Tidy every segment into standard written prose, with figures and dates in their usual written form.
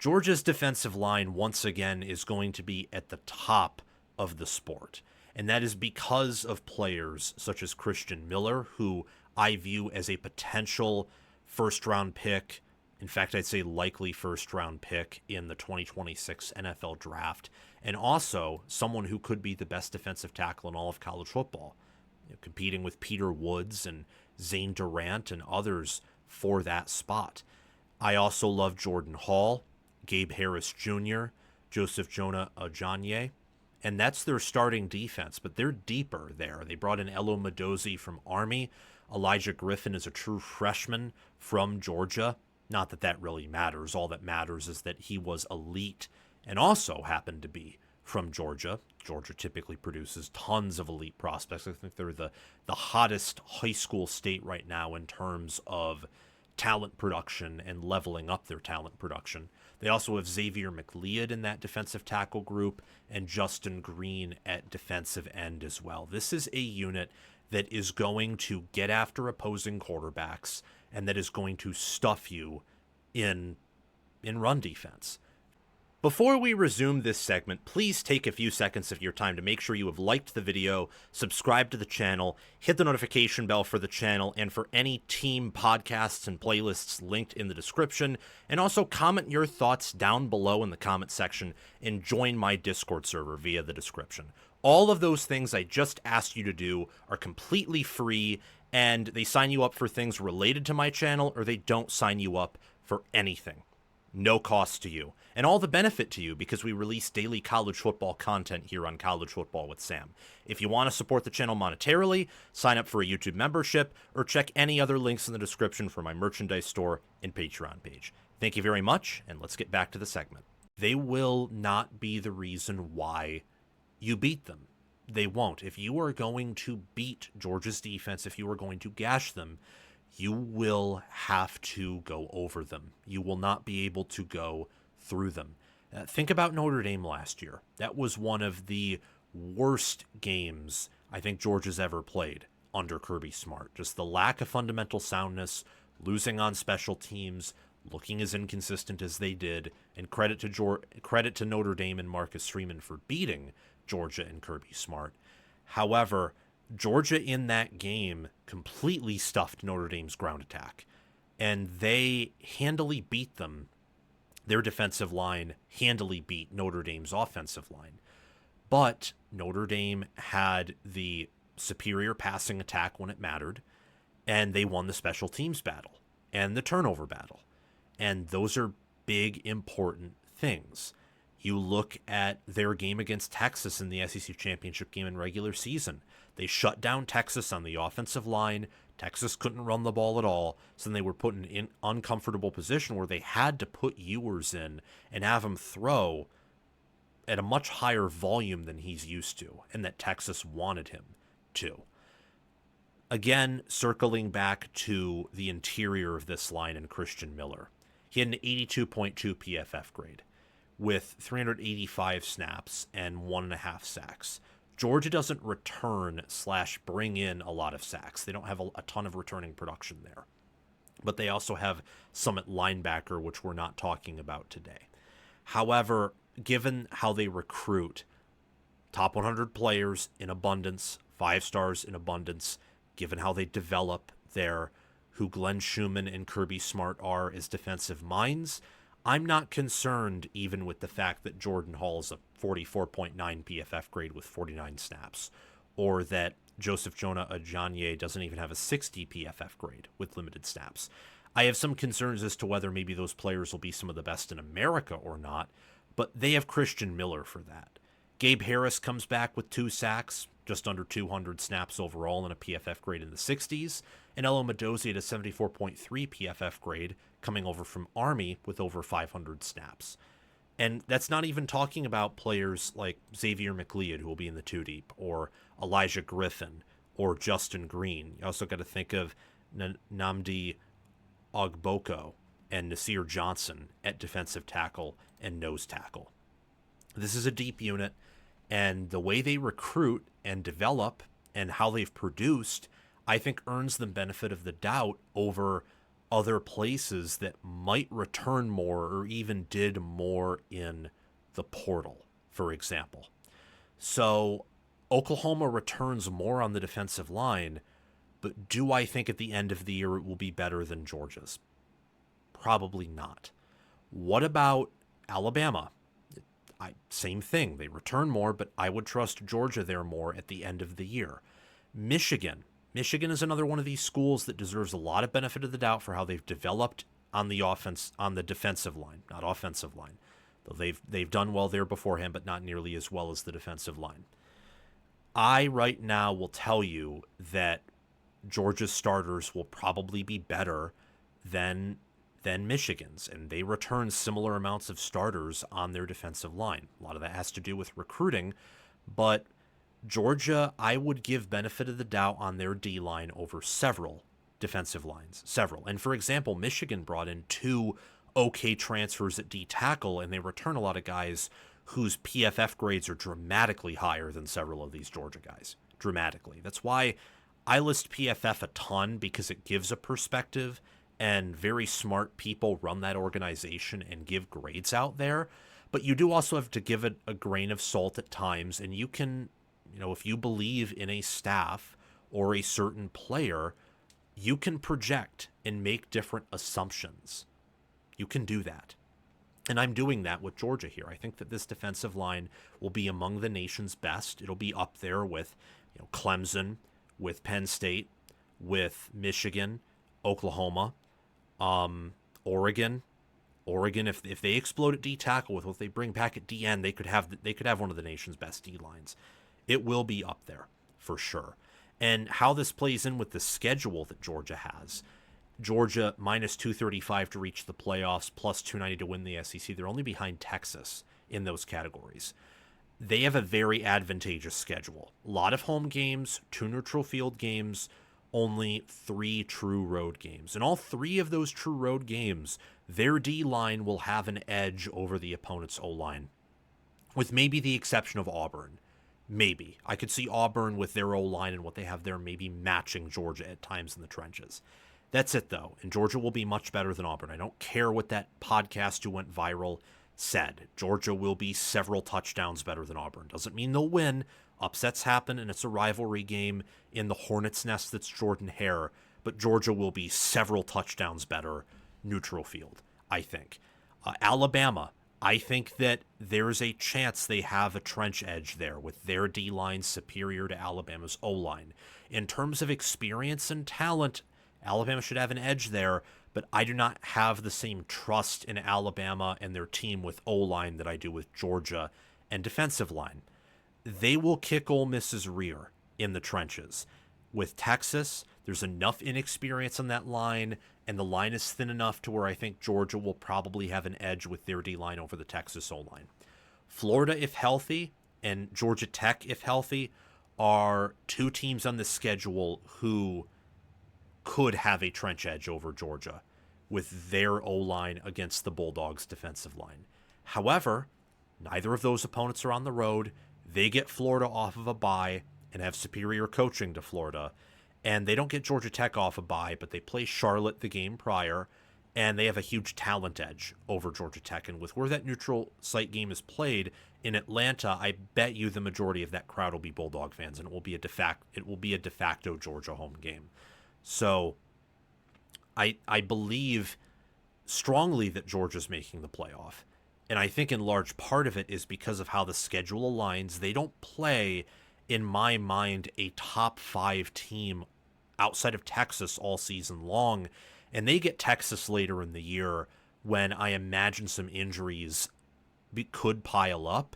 Georgia's defensive line, once again, is going to be at the top of the sport. And that is because of players such as Christen Miller, who I view as a potential first-round pick. In fact, I'd say likely first-round pick in the 2026 NFL Draft. And also someone who could be the best defensive tackle in all of college football, competing with Peter Woods and Zane Durant and others for that spot. I also love Jordan Hall, Gabe Harris Jr., Joseph Jonah Ajanye, and that's their starting defense, but they're deeper there. They brought in Elo Modozie from Army. Elijah Griffin is a true freshman from Georgia. Not that that really matters. All that matters is that he was elite and also happened to be from Georgia. Georgia typically produces tons of elite prospects. I think they're the hottest high school state right now in terms of talent production and leveling up their talent production. They also have Xavier McLeod in that defensive tackle group and Justin Green at defensive end as well. This is a unit that is going to get after opposing quarterbacks and that is going to stuff you in run defense. Before we resume this segment, please take a few seconds of your time to make sure you have liked the video, subscribe to the channel, hit the notification bell for the channel and for any team podcasts and playlists linked in the description, and also comment your thoughts down below in the comment section and join my Discord server via the description. All of those things I just asked you to do are completely free, and they sign you up for things related to my channel, or they don't sign you up for anything. No cost to you, and all the benefit to you because we release daily college football content here on College Football with Sam. If you want to support the channel monetarily, sign up for a YouTube membership or check any other links in the description for my merchandise store and Patreon page. Thank you very much, and let's get back to the segment. They will not be the reason why you beat them. They won't. If you are going to beat Georgia's defense, if you are going to gash them, you will have to go over them. You will not be able to go through them. Think about Notre Dame last year. That was one of the worst games I think Georgia's ever played under Kirby Smart. Just the lack of fundamental soundness, losing on special teams, looking as inconsistent as they did, and credit to Notre Dame and Marcus Freeman for beating Georgia and Kirby Smart. However, Georgia in that game completely stuffed Notre Dame's ground attack, and they handily beat them. Their defensive line handily beat Notre Dame's offensive line. But Notre Dame had the superior passing attack when it mattered, and they won the special teams battle and the turnover battle. And those are big, important things. You look at their game against Texas in the SEC championship game in regular season. They shut down Texas on the offensive line. Texas couldn't run the ball at all, so then they were put in an uncomfortable position where they had to put Ewers in and have him throw at a much higher volume than he's used to, and that Texas wanted him to. Again, circling back to the interior of this line and Christen Miller. He had an 82.2 PFF grade with 385 snaps and 1.5 sacks. Georgia doesn't return/bring in a lot of sacks. They don't have a ton of returning production there. But they also have some at linebacker, which we're not talking about today. However, given how they recruit top 100 players in abundance, 5 stars in abundance, given how they develop there, who Glenn Schumann and Kirby Smart are as defensive minds, I'm not concerned even with the fact that Jordan Hall is a 44.9 PFF grade with 49 snaps, or that Joseph Jonah Ajanye doesn't even have a 60 PFF grade with limited snaps. I have some concerns as to whether maybe those players will be some of the best in America or not, but they have Christen Miller for that. Gabe Harris comes back with 2 sacks, just under 200 snaps overall and a PFF grade in the 60s, and Elo Modozie at a 74.3 PFF grade coming over from Army with over 500 snaps. And that's not even talking about players like Xavier McLeod, who will be in the 2 deep, or Elijah Griffin, or Justin Green. You also got to think of Nnamdi Ogboko and Nasir Johnson at defensive tackle and nose tackle. This is a deep unit, and the way they recruit and develop and how they've produced, I think earns them benefit of the doubt over other places that might return more or even did more in the portal, for example. So Oklahoma returns more on the defensive line, but do I think at the end of the year it will be better than Georgia's? Probably not. What about Alabama? Same thing. They return more, but I would trust Georgia there more at the end of the year. Michigan. Michigan is another one of these schools that deserves a lot of benefit of the doubt for how they've developed on the defensive line, not offensive line. Though they've done well there beforehand, but not nearly as well as the defensive line. I right now will tell you that Georgia's starters will probably be better than Michigan's, and they return similar amounts of starters on their defensive line. A lot of that has to do with recruiting, but Georgia, I would give benefit of the doubt on their D line over several defensive lines. Several. And for example, Michigan brought in 2 okay transfers at D tackle, and they return a lot of guys whose PFF grades are dramatically higher than several of these Georgia guys. Dramatically. That's why I list PFF a ton, because it gives a perspective, and very smart people run that organization and give grades out there. But you do also have to give it a grain of salt at times, and you can, if you believe in a staff or a certain player, you can project and make different assumptions. You can do that. And I'm doing that with Georgia here. I think that this defensive line will be among the nation's best. It'll be up there with Clemson, with Penn State, with Michigan, Oklahoma, Oregon. If they explode at D tackle with what they bring back at DN, they could have one of the nation's best D lines. It will be up there for sure. And how this plays in with the schedule that Georgia has. Georgia minus 235 to reach the playoffs, plus 290 to win the SEC. They're only behind Texas in those categories. They have a very advantageous schedule. A lot of home games, 2 neutral field games, only 3 true road games. In all 3 of those true road games, their D-line will have an edge over the opponent's O-line, with maybe the exception of Auburn. Maybe. I could see Auburn with their O-line and what they have there maybe matching Georgia at times in the trenches. That's it, though, and Georgia will be much better than Auburn. I don't care what that podcast who went viral said. Georgia will be several touchdowns better than Auburn. Doesn't mean they'll win. Upsets happen, and it's a rivalry game in the Hornets' nest that's Jordan Hare, but Georgia will be several touchdowns better neutral field, I think. Alabama, I think that there's a chance they have a trench edge there with their D-line superior to Alabama's O-line. In terms of experience and talent, Alabama should have an edge there, but I do not have the same trust in Alabama and their team with O-line that I do with Georgia and defensive line. They will kick Ole Miss's rear in the trenches. With Texas, there's enough inexperience on that line, and the line is thin enough to where I think Georgia will probably have an edge with their D-line over the Texas O-line. Florida, if healthy, and Georgia Tech, if healthy, are 2 teams on the schedule who could have a trench edge over Georgia with their O-line against the Bulldogs' defensive line. However, neither of those opponents are on the road. They get Florida off of a bye and have superior coaching to Florida. And they don't get Georgia Tech off a bye, but they play Charlotte the game prior, and they have a huge talent edge over Georgia Tech. And with where that neutral site game is played in Atlanta, I bet you the majority of that crowd will be Bulldog fans, and it will be a de facto Georgia home game. So I believe strongly that Georgia's making the playoff. And I think in large part of it is because of how the schedule aligns. They don't play, in my mind, a top 5 team outside of Texas all season long. And they get Texas later in the year when I imagine some injuries could pile up.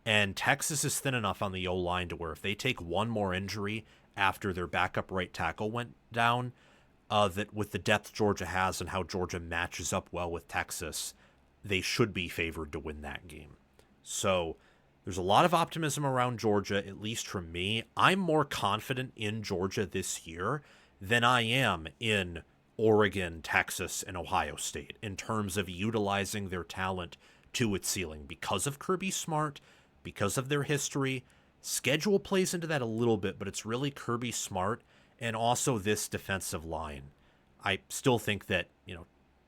And Texas is thin enough on the O-line to where if they take one more injury after their backup right tackle went down, that with the depth Georgia has and how Georgia matches up well with Texas, they should be favored to win that game. So there's a lot of optimism around Georgia, at least from me. I'm more confident in Georgia this year than I am in Oregon, Texas, and Ohio State in terms of utilizing their talent to its ceiling because of Kirby Smart, because of their history. Schedule plays into that a little bit, but it's really Kirby Smart and also this defensive line. I still think that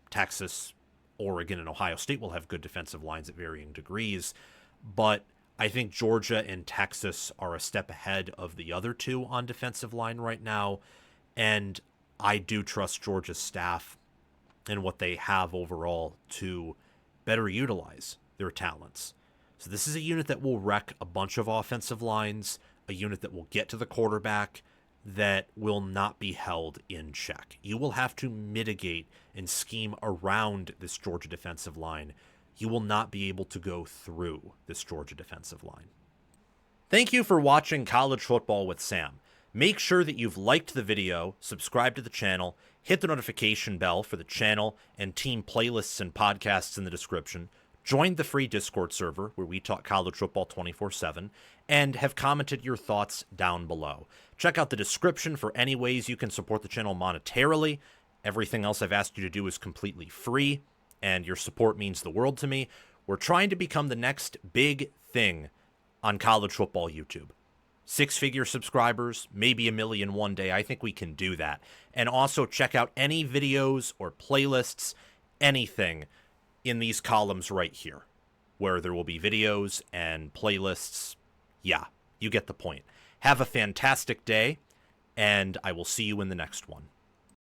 Texas, Oregon, and Ohio State will have good defensive lines at varying degrees, but I think Georgia and Texas are a step ahead of the other two on defensive line right now, and I do trust Georgia's staff and what they have overall to better utilize their talents. So this is a unit that will wreck a bunch of offensive lines, a unit that will get to the quarterback, that will not be held in check. You will have to mitigate and scheme around this Georgia defensive line. You will not be able to go through this Georgia defensive line. Thank you for watching College Football with Sam. Make sure that you've liked the video, subscribed to the channel, hit the notification bell for the channel and team playlists and podcasts in the description, joined the free Discord server where we talk college football 24/7, and have commented your thoughts down below. Check out the description for any ways you can support the channel monetarily. Everything else I've asked you to do is completely free, and your support means the world to me. We're trying to become the next big thing on college football YouTube. 6-figure subscribers, maybe 1 million one day. I think we can do that. And also check out any videos or playlists, anything in these columns right here, where there will be videos and playlists. Yeah, you get the point. Have a fantastic day, and I will see you in the next one.